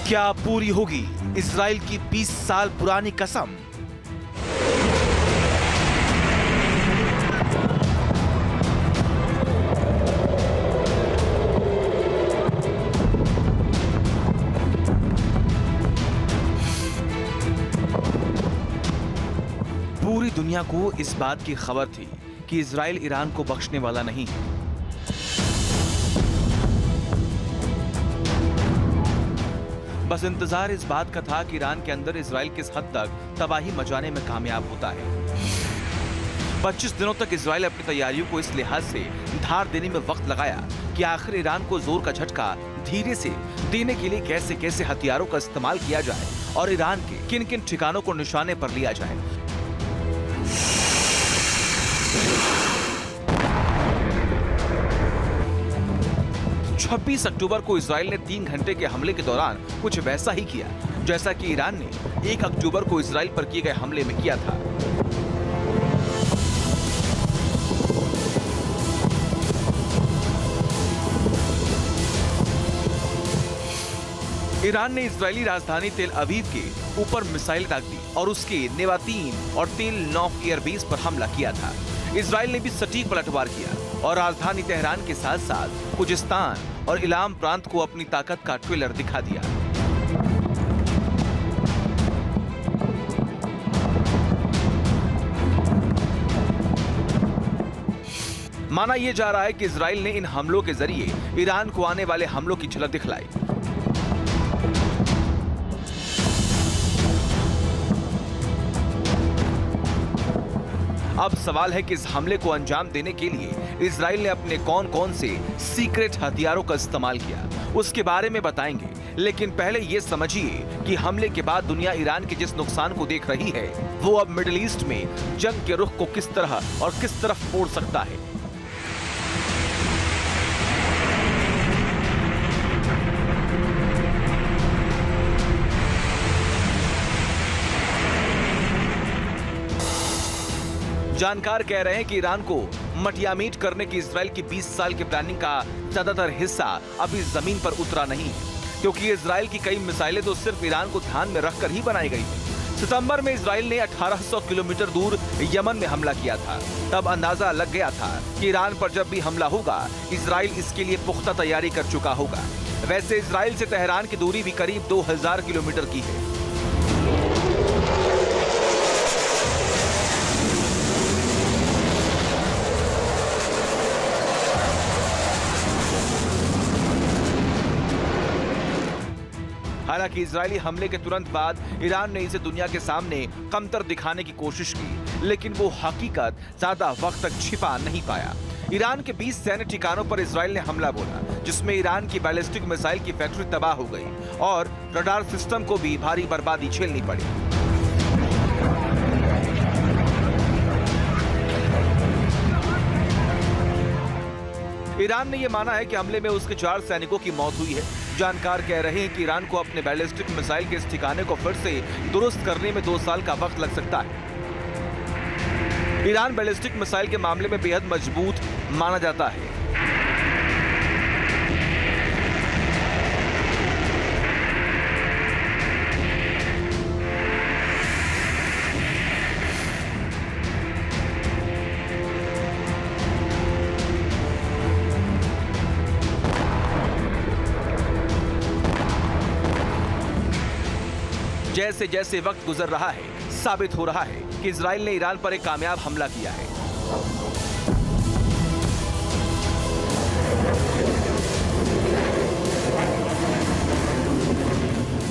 क्या पूरी होगी इजराइल की 20 साल पुरानी कसम? पूरी दुनिया को इस बात की खबर थी कि इजराइल ईरान को बख्शने वाला नहीं है। बस इंतजार इस बात का था कि ईरान के अंदर इजराइल किस हद तक तबाही मचाने में कामयाब होता है। 25 दिनों तक इजराइल अपनी तैयारियों को इस लिहाज से धार देने में वक्त लगाया कि आखिर ईरान को जोर का झटका धीरे से देने के लिए कैसे कैसे हथियारों का इस्तेमाल किया जाए और ईरान के किन किन ठिकानों को निशाने पर लिया जाए। 26 अक्टूबर को इजराइल ने 3 घंटे के हमले के दौरान कुछ वैसा ही किया जैसा कि ईरान ने 1 अक्टूबर को इजराइल पर किए गए हमले में किया था। ईरान ने इजरायली राजधानी तेल अवीव के ऊपर मिसाइल दाग दी और उसके नेवातीन और तेल नौफ एयरबेस पर हमला किया था। इजराइल ने भी सटीक पलटवार किया और राजधानी तेहरान के साथ साथ खुजिस्तान और इलाम प्रांत को अपनी ताकत का ट्रेलर दिखा दिया। माना यह जा रहा है कि इजराइल ने इन हमलों के जरिए ईरान को आने वाले हमलों की झलक दिखलाई। अब सवाल है कि इस हमले को अंजाम देने के लिए इजराइल ने अपने कौन कौन से सीक्रेट हथियारों का इस्तेमाल किया, उसके बारे में बताएंगे। लेकिन पहले यह समझिए कि हमले के बाद दुनिया ईरान के जिस नुकसान को देख रही है वो अब मिडिल ईस्ट में जंग के रुख को किस तरह और किस तरफ मोड़ सकता है। जानकार कह रहे हैं कि ईरान को मटियामीट करने की इजराइल की 20 साल की प्लानिंग का ज्यादातर हिस्सा अभी जमीन पर उतरा नहीं है, क्योंकि इजराइल की कई मिसाइलें तो सिर्फ ईरान को ध्यान में रखकर ही बनाई गई थी। सितंबर में इजराइल ने 1800 किलोमीटर दूर यमन में हमला किया था। तब अंदाजा लग गया था कि ईरान पर जब भी हमला होगा इजराइल इसके लिए पुख्ता तैयारी कर चुका होगा। वैसे इजराइल से तेहरान की दूरी भी करीब 2000 किलोमीटर की है। हालांकि इजरायली हमले के तुरंत बाद ईरान ने इसे दुनिया के सामने कमतर दिखाने की कोशिश की, लेकिन वो हकीकत ज्यादा वक्त तक छिपा नहीं पाया। ईरान के 20 सैन्य ठिकानों पर इजराइल ने हमला बोला, जिसमें ईरान की बैलिस्टिक मिसाइल की फैक्ट्री तबाह हो गई और रडार सिस्टम को भी भारी बर्बादी झेलनी पड़ी। ईरान ने यह माना है कि हमले में उसके 4 सैनिकों की मौत हुई है। जानकार कह रहे हैं कि ईरान को अपने बैलिस्टिक मिसाइल के इस ठिकाने को फिर से दुरुस्त करने में 2 साल का वक्त लग सकता है। ईरान बैलिस्टिक मिसाइल के मामले में बेहद मजबूत माना जाता है। जैसे जैसे वक्त गुजर रहा है साबित हो रहा है कि इजराइल ने ईरान पर एक कामयाब हमला किया है।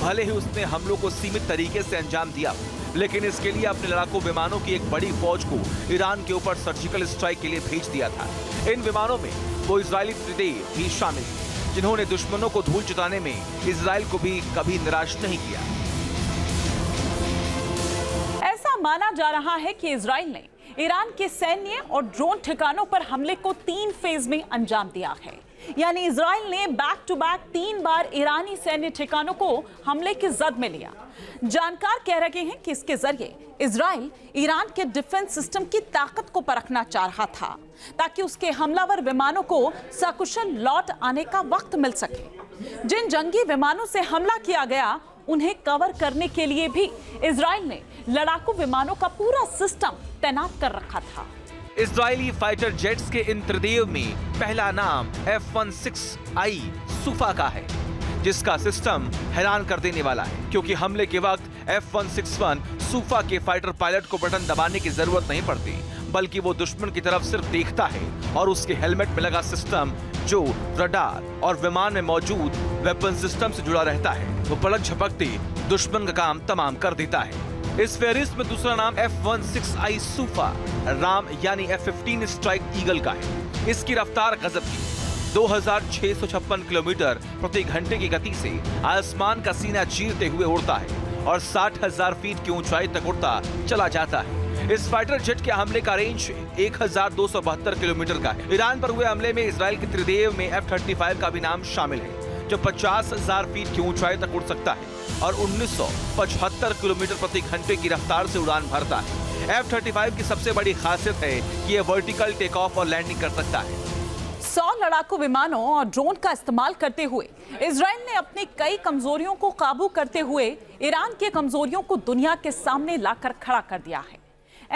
भले ही उसने हमलों को सीमित तरीके से अंजाम दिया, लेकिन इसके लिए अपने लड़ाकू विमानों की एक बड़ी फौज को ईरान के ऊपर सर्जिकल स्ट्राइक के लिए भेज दिया था। इन विमानों में वो इजरायली टुडे भी शामिल थे, जिन्होंने दुश्मनों को धूल चटाने में इजराइल को भी कभी निराश नहीं किया। ऐसा माना जा रहा है कि इजराइल ने ईरान के सैन्य और ड्रोन ठिकानों पर हमले को 3 फेज में अंजाम दिया है। यानी इजराइल ने बैक टू बैक 3 बार ईरानी सैन्य ठिकानों को हमले की जद में लिया। जानकार कह रहे हैं कि इसके जरिए इजराइल ईरान के डिफेंस सिस्टम की ताकत को परखना चाह रहा था, ताकि उसके हमलावर विमानों को सकुशल लौट आने का वक्त मिल सके। जिन जंगी विमानों से हमला किया गया, उन्हें कवर करने के लिए भी इजराइल ने लड़ाकू विमानों का पूरा सिस्टम तैनात कर रखा था। इजरायली फाइटर जेट्स के इन त्रिदेव में पहला नाम F-16I सूफा का है, जिसका सिस्टम हैरान कर देने वाला है, क्योंकि हमले के वक्त F-161 सूफा के फाइटर पायलट को बटन दबाने की जरूरत नहीं पड़ती, बल्कि वो दुश्मन की तरफ सिर्फ देखता है और उसके हेलमेट में लगा सिस्टम, जो रडार और विमान में मौजूद वेपन सिस्टम से जुड़ा रहता है, वो पलक झपकते दुश्मन का काम तमाम कर देता है। इस फेहरिस्त में दूसरा नाम F-16I सूफा राम यानी F-15 स्ट्राइक ईगल का है। इसकी रफ्तार गजब की 2656 किलोमीटर प्रति घंटे की गति से आसमान का सीना चीरते हुए उड़ता है और 60,000 फीट की ऊंचाई तक उड़ता चला जाता है। इस फाइटर जेट के हमले का रेंज 1272 किलोमीटर का है। ईरान पर हुए हमले में इजराइल के त्रिदेव में F-35 का भी नाम शामिल है, जो 50,000 फीट की ऊंचाई तक उड़ सकता है और 1975 किलोमीटर प्रति घंटे की रफ्तार से उड़ान भरता है। F-35 की सबसे बड़ी खासियत है कि यह वर्टिकल टेक ऑफ और लैंडिंग कर सकता है। 100 लड़ाकू विमानों और ड्रोन का इस्तेमाल करते हुए इजराइल ने अपनी कई कमजोरियों को काबू करते हुए ईरान की कमजोरियों को दुनिया के सामने लाकर खड़ा कर दिया है।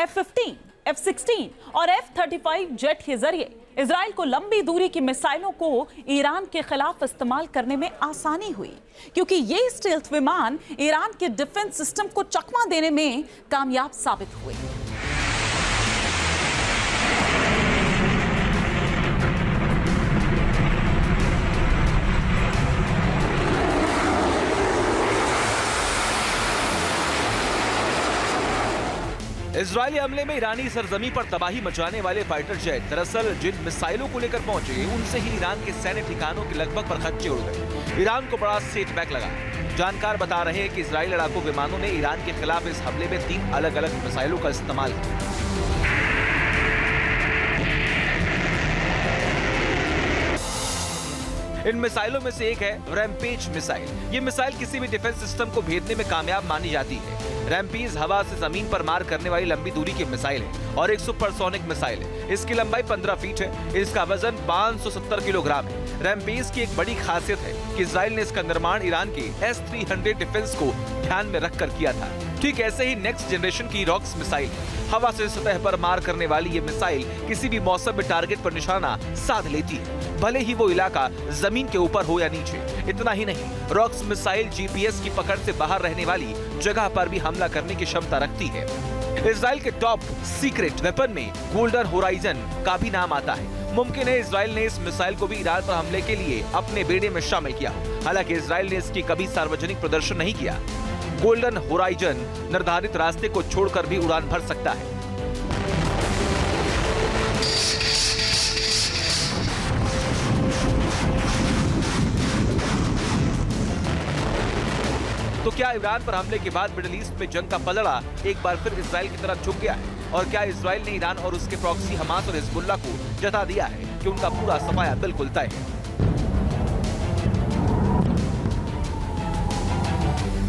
F-15, F-16 और F-35 जेट के जरिए इजराइल को लंबी दूरी की मिसाइलों को ईरान के खिलाफ इस्तेमाल करने में आसानी हुई, क्योंकि ये स्टेल्थ विमान ईरान के डिफेंस सिस्टम को चकमा देने में कामयाब साबित हुए। इजरायली हमले में ईरानी सरजमी पर तबाही मचाने वाले फाइटर जेट दरअसल जिन मिसाइलों को लेकर पहुंचे, उनसे ही ईरान के सैन्य ठिकानों के लगभग परखच्चे उड़ गए। ईरान को बड़ा सेटबैक लगा। जानकार बता रहे हैं कि इजरायली लड़ाकू विमानों ने ईरान के खिलाफ इस हमले में 3 अलग-अलग मिसाइलों का इस्तेमाल किया। इन मिसाइलों में से एक है रैम्पेज मिसाइल। ये मिसाइल किसी भी डिफेंस सिस्टम को भेदने में कामयाब मानी जाती है। रैम्पेज हवा से जमीन पर मार करने वाली लंबी दूरी की मिसाइल है और एक सुपरसोनिक मिसाइल है। इसकी लंबाई 15 फीट है। इसका वजन 570 किलोग्राम है। रैम्पेज की एक बड़ी खासियत है कि इजराइल ने इसका निर्माण ईरान के S-300 डिफेंस को ध्यान में रखकर किया था। ठीक ऐसे ही नेक्स्ट जनरेशन की रॉक्स मिसाइल हवा से सतह पर मार करने वाली ये मिसाइल किसी भी मौसम में टारगेट पर निशाना साध लेती है, भले ही वो इलाका जमीन के ऊपर हो या नीचे। इतना ही नहीं, रॉक्स मिसाइल GPS की पकड़ से बाहर रहने वाली जगह पर भी हमला करने की क्षमता रखती है। इजराइल के टॉप सीक्रेट वेपन में गोल्डन होराइजन का भी नाम आता है। मुमकिन है इजराइल ने इस मिसाइल को भी ईरान पर हमले के लिए अपने बेड़े में शामिल किया। हालांकि इजराइल ने इसकी कभी सार्वजनिक प्रदर्शन नहीं किया। गोल्डन होराइजन निर्धारित रास्ते को छोड़कर भी उड़ान भर सकता है। तो क्या ईरान पर हमले के बाद मिडिल ईस्ट में जंग का पलड़ा एक बार फिर इजराइल की तरफ झुक गया है? और क्या इजराइल ने ईरान और उसके प्रॉक्सी हमास और हिजबुल्लाह को जता दिया है कि उनका पूरा सफाया बिल्कुल तय है?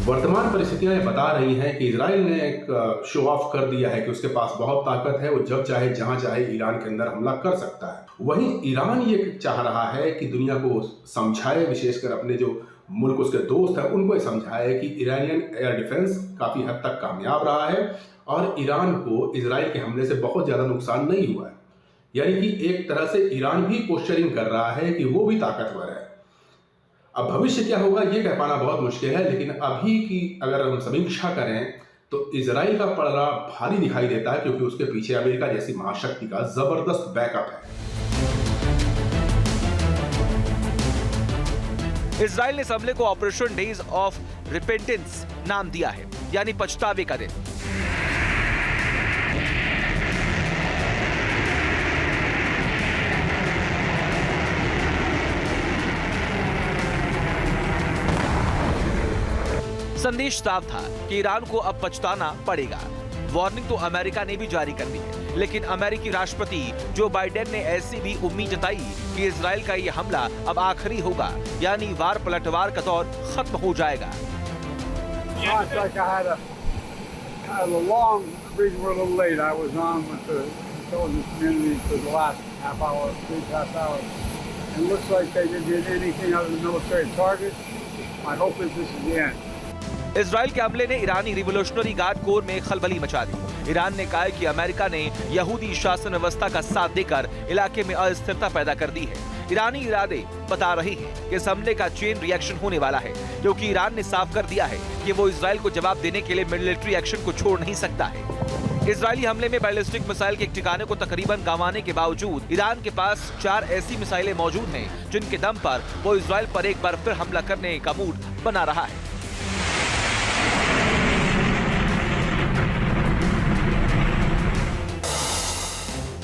वर्तमान परिस्थितियां बता रही हैं कि इजराइल ने एक शो ऑफ कर दिया है कि उसके पास बहुत ताकत है, वो जब चाहे जहां चाहे ईरान के अंदर हमला कर सकता है। वहीं ईरान ये चाह रहा है कि दुनिया को समझाए, विशेषकर अपने जो मुल्क उसके दोस्त हैं उनको समझाए कि ईरानियन एयर डिफेंस काफी हद तक कामयाब रहा है और ईरान को इजराइल के हमले से बहुत ज्यादा नुकसान नहीं हुआ है। यानी कि एक तरह से ईरान भी पोस्चरिंग कर रहा है कि वो भी ताकतवर है। अब भविष्य क्या होगा ये कह पाना बहुत मुश्किल है, लेकिन अभी की अगर हम समीक्षा करें तो इजराइल का पलड़ा भारी दिखाई देता है, क्योंकि उसके पीछे अमेरिका जैसी महाशक्ति का जबरदस्त बैकअप है। इजराइल ने इस हमले को ऑपरेशन डेज ऑफ रिपेंटेंस नाम दिया है, यानी पछतावे का दिन। संदेश साफ था कि ईरान को अब पछताना पड़ेगा। वार्निंग तो अमेरिका ने भी जारी कर दी है, लेकिन अमेरिकी राष्ट्रपति जो बाइडेन ने ऐसी भी उम्मीद जताई कि इजराइल का ये हमला अब आखिरी होगा, यानी वार पलटवार का दौर खत्म हो जाएगा। The long reason we're a little late. I was on with the intelligence community for the last half hour, and it looks like they didn't hit anything other than military targets. My hope is this is the end. Israel के हमले ने ईरानी revolutionary guard core में खलबली मचा दी। Iran ने कहा है कि अमेरिका ने यहूदी शासन व्यवस्था का साथ देकर इलाके में अस्थिरता पैदा कर दी है। ईरानी इरादे बता रहे हैं कि इस हमले का चेन रिएक्शन होने वाला है, क्योंकि ईरान ने साफ कर दिया है कि वो इजराइल को जवाब देने के लिए मिलिट्री एक्शन को छोड़ नहीं सकता है। इजरायली हमले में बैलिस्टिक मिसाइल के एक ठिकाने को तकरीबन गंवाने के बावजूद ईरान के पास 4 ऐसी मिसाइलें मौजूद हैं जिनके दम पर वो इजराइल पर एक बार फिर हमला करने का मूड बना रहा है।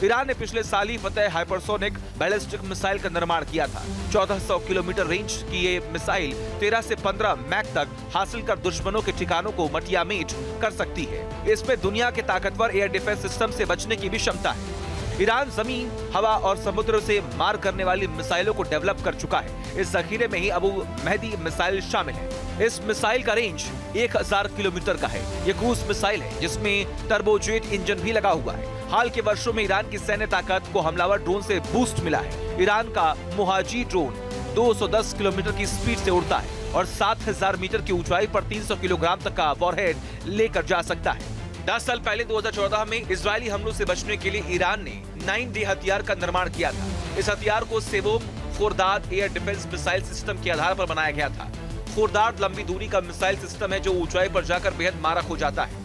ईरान ने पिछले साल ही फतेह हाइपरसोनिक बैलिस्टिक मिसाइल का निर्माण किया था। 1400 किलोमीटर रेंज की ये मिसाइल 13 से 15 मैक तक हासिल कर दुश्मनों के ठिकानों को मटियामीट कर सकती है। इसमें दुनिया के ताकतवर एयर डिफेंस सिस्टम से बचने की भी क्षमता है। ईरान जमीन, हवा और समुद्र से मार करने वाली मिसाइलों को डेवलप कर चुका है। इस जखीरे में ही अबू मेहदी मिसाइल शामिल है। इस मिसाइल का रेंज 1000 किलोमीटर का है। ये क्रूज मिसाइल है जिसमें टर्बोजेट इंजन भी लगा हुआ है। हाल के वर्षों में ईरान की सैन्य ताकत को हमलावर ड्रोन से बूस्ट मिला है। ईरान का मुहाजी ड्रोन 210 किलोमीटर की स्पीड से उड़ता है और 7000 मीटर की ऊंचाई पर 300 किलोग्राम तक का वॉरहेड लेकर जा सकता है। 10 साल पहले 2014 में इजरायली हमलों से बचने के लिए ईरान ने 9D हथियार का निर्माण किया था। इस हथियार को सेवोम खुर्दाद एयर डिफेंस मिसाइल सिस्टम के आधार पर बनाया गया था। खुर्दाद लंबी दूरी का मिसाइल सिस्टम है जो ऊंचाई पर जाकर बेहद मारक हो जाता है।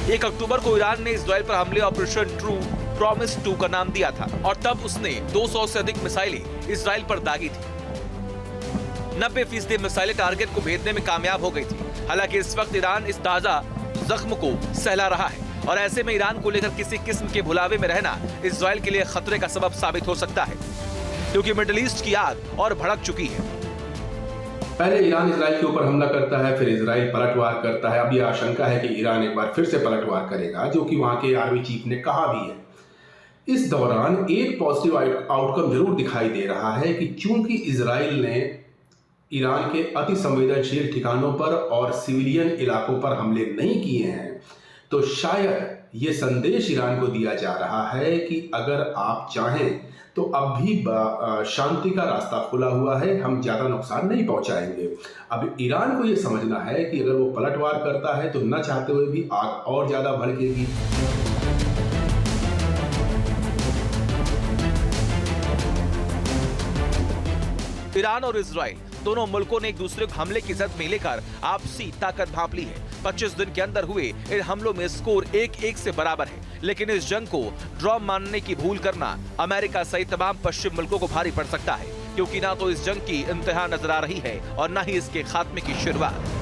1 अक्टूबर को ईरान ने इजराइल पर हमले ऑपरेशन ट्रू प्रॉमिस 2 का नाम दिया था और तब उसने 200 से अधिक मिसाइलें इजराइल पर दागी थी। 90% मिसाइलें टारगेट को भेदने में कामयाब हो गई थी। हालांकि इस वक्त ईरान इस ताजा जख्म को सहला रहा है और ऐसे में ईरान को लेकर किसी किस्म के भुलावे में रहना इजराइल के लिए खतरे का सबब साबित हो सकता है, क्योंकि मिडिल ईस्ट की आग और भड़क चुकी है। पहले ईरान इजराइल के ऊपर हमला करता है, फिर इजराइल पलटवार करता है। अब यह आशंका है कि ईरान एक बार फिर से पलटवार करेगा, जो कि वहां के आर्मी चीफ ने कहा भी है। इस दौरान एक पॉजिटिव आउटकम जरूर दिखाई दे रहा है कि चूंकि इजराइल ने ईरान के अति संवेदनशील ठिकानों पर और सिविलियन इलाकों पर हमले नहीं किए हैं, तो शायद ये संदेश ईरान को दिया जा रहा है कि अगर आप चाहें तो अब भी शांति का रास्ता खुला हुआ है, हम ज्यादा नुकसान नहीं पहुंचाएंगे। अब ईरान को ये समझना है कि अगर वो पलटवार करता है तो न चाहते हुए भी आग और ज्यादा भड़केगी। ईरान और इजराइल दोनों मुल्कों ने एक दूसरे को हमले की जद में लेकर आपसी ताकत भांप ली है। 25 दिन के अंदर हुए इन हमलों में स्कोर 1-1 से बराबर है, लेकिन इस जंग को ड्रॉ मानने की भूल करना अमेरिका सहित तमाम पश्चिम मुल्कों को भारी पड़ सकता है, क्योंकि ना तो इस जंग की इंतहा नजर आ रही है और न ही इसके खात्मे की शुरुआत।